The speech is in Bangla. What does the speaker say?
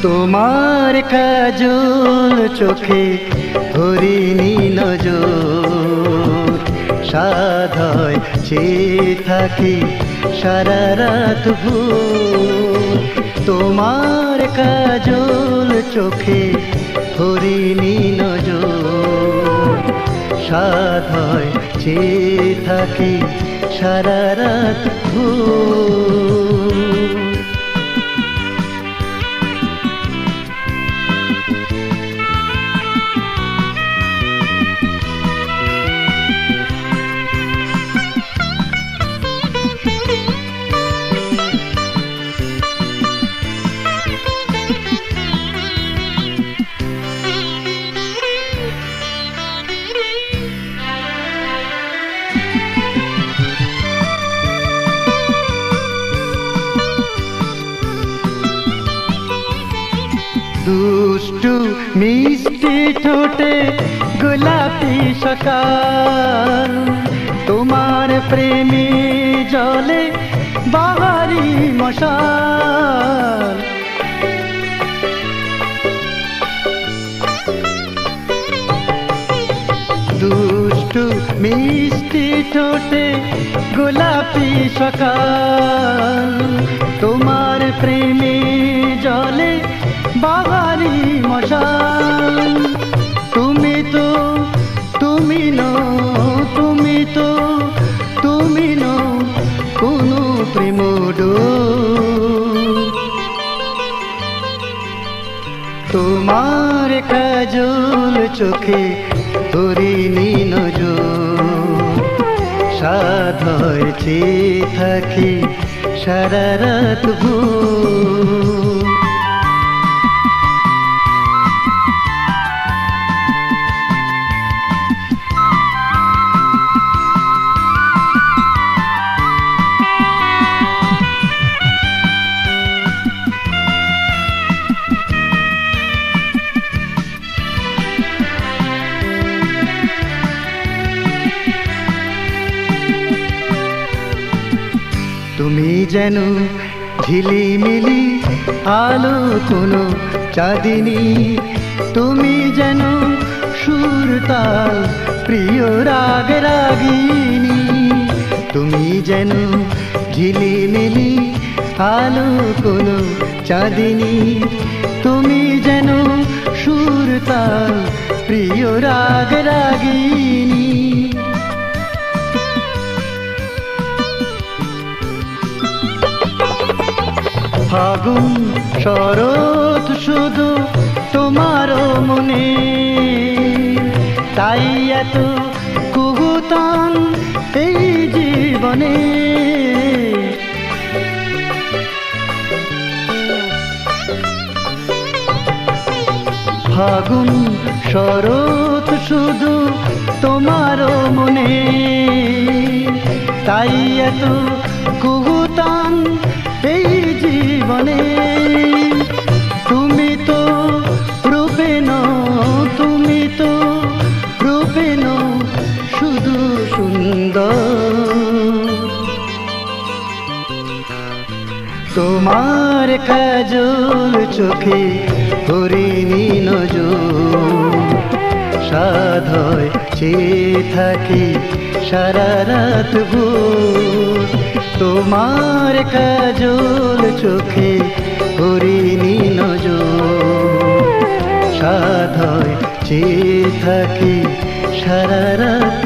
তোমার কাজল চোখে ধরিনি নজর, সাধয় চেয়ে থাকি সারা রাত ভোর। তোমার কাজল চোখে ধরিনি নজর, সাধয় চেয়ে থাকি সারা রাত ভোর। দুষ্টু মিষ্টি ঠোঁটে গোলাপি সকাল, তোমার প্রেমে জলে বাহারি মশাল। দুষ্টু মিষ্টি ঠোঁটে গোলাপি সকাল, তোমার প্রেমে জলে বাহারি মশাল। তুমি তো তুমি নো কোনো প্রেম ডোর। তোমার কাজল চোখে ধরিনি নজর, সাধয় চেয়ে থাকি সারা রাত ভোর। তুমি যেন ঝিলিমিলি আলো কোনো চাঁদিনী, তুমি যেন সুর তাল প্রিয় রাগ রাগিনী। তুমি যেন ঝিলিমিলি আলো কোনো চাঁদিনী, তুমি যেন সুর তাল প্রিয় রাগ রাগিনী। ফাগুন শরৎ শুধু তোমার মনে, তাই এত কুহুতান এই জীবনে। ফাগুন শরৎ শুধু তোমার মনে, তাই এত কুহুতান এই জীবনে। তুমি তো রূপে নও শুধু সুন্দর। তোমার কাজল চোখে ধরিনি নজর, সাধয় চেয়ে থাকি সারা রাত ভোর। তোমার কাজল চোখে ধরিনি নজর, সাধয় চেয়ে থাকি সারা রাত